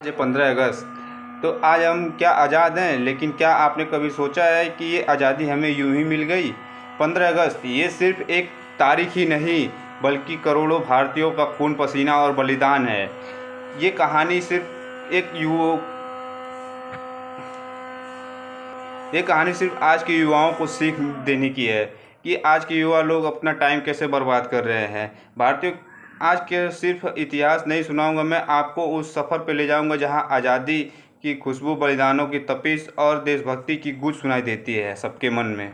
आज है 15 अगस्त। तो आज हम क्या आज़ाद हैं, लेकिन क्या आपने कभी सोचा है कि ये आज़ादी हमें यूं ही मिल गई? 15 अगस्त ये सिर्फ एक तारीख ही नहीं, बल्कि करोड़ों भारतीयों का खून पसीना और बलिदान है। ये कहानी सिर्फ एक युवा ये कहानी सिर्फ आज के युवाओं को सीख देने की है कि आज के युवा लोग अपना टाइम कैसे बर्बाद कर रहे हैं। भारतीय आज के सिर्फ इतिहास नहीं सुनाऊंगा, मैं आपको उस सफ़र पे ले जाऊंगा जहां आज़ादी की खुशबू, बलिदानों की तपिश और देशभक्ति की गूंज सुनाई देती है सबके मन में।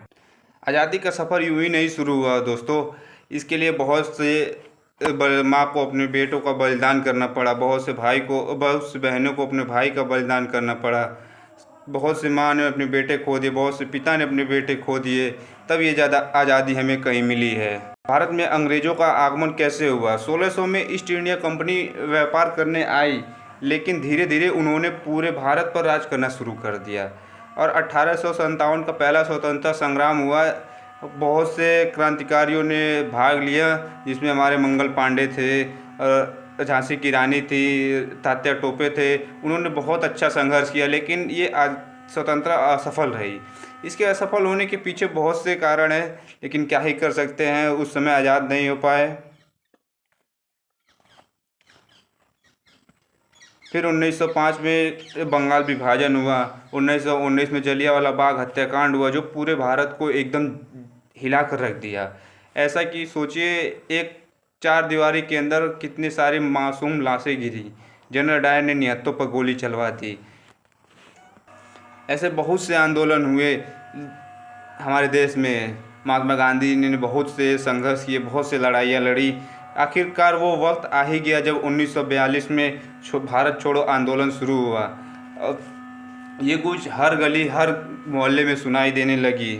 आज़ादी का सफ़र यूं ही नहीं शुरू हुआ दोस्तों, इसके लिए बहुत से माँ को अपने बेटों का बलिदान करना पड़ा, बहुत से बहनों को अपने भाई का बलिदान करना पड़ा, बहुत से माँ ने अपने बेटे खो दिए, बहुत से पिता ने अपने बेटे खो दिए, तब ये ज़्यादा आज़ादी हमें कहीं मिली है। भारत में अंग्रेज़ों का आगमन कैसे हुआ? 1600 में ईस्ट इंडिया कंपनी व्यापार करने आई, लेकिन धीरे धीरे उन्होंने पूरे भारत पर राज करना शुरू कर दिया और 1857 का पहला स्वतंत्रता संग्राम हुआ। बहुत से क्रांतिकारियों ने भाग लिया, जिसमें हमारे मंगल पांडे थे, झांसी की रानी थी, तात्या टोपे थे। उन्होंने बहुत अच्छा संघर्ष किया, लेकिन ये स्वतंत्रता असफल रही। इसके असफल होने के पीछे बहुत से कारण हैं, लेकिन क्या ही कर सकते हैं, उस समय आज़ाद नहीं हो पाए। फिर 1905 में बंगाल विभाजन हुआ। 1919 में जलियांवाला बाग हत्याकांड हुआ, जो पूरे भारत को एकदम हिला कर रख दिया। ऐसा कि सोचिए, एक चार दीवारी के अंदर कितने सारी मासूम लाशें गिरी। जनरल डायर ने निहत्तों पर गोली चलवा दी। ऐसे बहुत से आंदोलन हुए हमारे देश में। महात्मा गांधी ने बहुत से संघर्ष किए, बहुत से लड़ाइयाँ लड़ी। आखिरकार वो वक्त आ ही गया जब 1942 में भारत छोड़ो आंदोलन शुरू हुआ। ये कुछ हर गली, हर मोहल्ले में सुनाई देने लगी।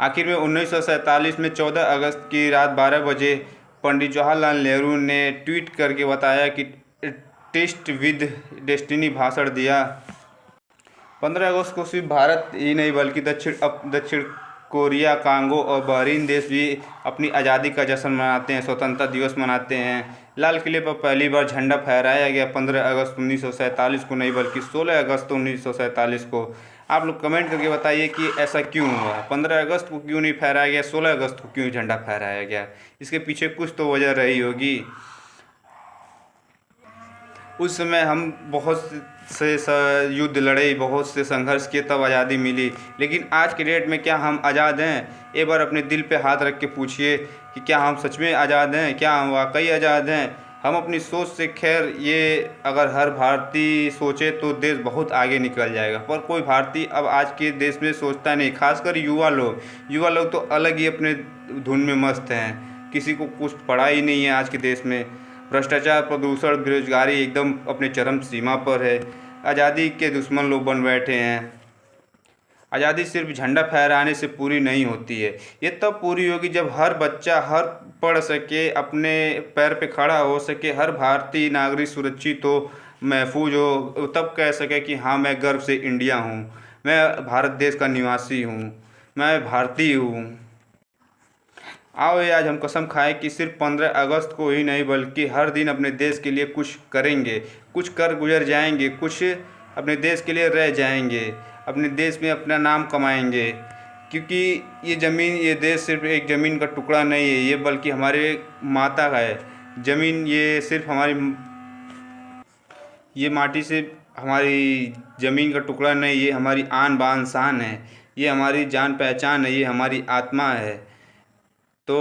आखिर में 1947 में 14 अगस्त की रात 12 बजे पंडित जवाहरलाल नेहरू ने ट्वीट करके बताया कि टेस्ट विद डेस्टिनी भाषण दिया। 15 अगस्त को सिर्फ भारत ही नहीं, बल्कि दक्षिण कोरिया, कांगो और बहरीन देश भी अपनी आज़ादी का जश्न मनाते हैं, स्वतंत्रता दिवस मनाते हैं। लाल किले पर पहली बार झंडा फहराया गया 15 अगस्त 1947 को नहीं, बल्कि 16 अगस्त 1947 को। आप लोग कमेंट करके बताइए कि ऐसा क्यों हुआ, 15 अगस्त को क्यों नहीं फहराया गया, 16 अगस्त को क्यों झंडा फहराया गया? इसके पीछे कुछ तो वजह रही होगी। उस समय हम बहुत से युद्ध लड़े, बहुत से संघर्ष किए, तब आज़ादी मिली। लेकिन आज के डेट में क्या हम आज़ाद हैं? एक बार अपने दिल पे हाथ रख के पूछिए कि क्या हम सच में आज़ाद हैं, क्या हम वाकई आज़ाद हैं? हम अपनी सोच से, खैर ये अगर हर भारतीय सोचे तो देश बहुत आगे निकल जाएगा, पर कोई भारतीय अब आज के देश में सोचता नहीं। खासकर युवा लोग तो अलग ही अपने धुन में मस्त हैं। किसी को कुछ पड़ा ही नहीं है आज के देश में। भ्रष्टाचार, प्रदूषण, बेरोजगारी एकदम अपने चरम सीमा पर है। आज़ादी के दुश्मन लोग बन बैठे हैं। आज़ादी सिर्फ झंडा फहराने से पूरी नहीं होती है, ये तब पूरी होगी जब हर बच्चा हर पढ़ सके, अपने पैर पे खड़ा हो सके, हर भारतीय नागरिक सुरक्षित हो, महफूज हो, तब कह सके कि हाँ, मैं गर्व से इंडिया हूँ, मैं भारत देश का निवासी हूँ, मैं भारतीय हूँ। आओ ये आज हम कसम खाएं कि सिर्फ 15 अगस्त को ही नहीं, बल्कि हर दिन अपने देश के लिए कुछ करेंगे, कुछ कर गुजर जाएंगे, कुछ अपने देश के लिए रह जाएंगे, अपने देश में अपना नाम कमाएंगे। क्योंकि ये ज़मीन, ये देश सिर्फ एक ज़मीन का टुकड़ा नहीं है, ये बल्कि हमारे माता का है। ज़मीन ये सिर्फ ये माटी से हमारी ज़मीन का टुकड़ा नहीं, ये हमारी आन बान शान है, ये हमारी जान पहचान है, ये हमारी आत्मा है। तो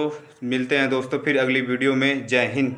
मिलते हैं दोस्तों फिर अगली वीडियो में। जय हिंद।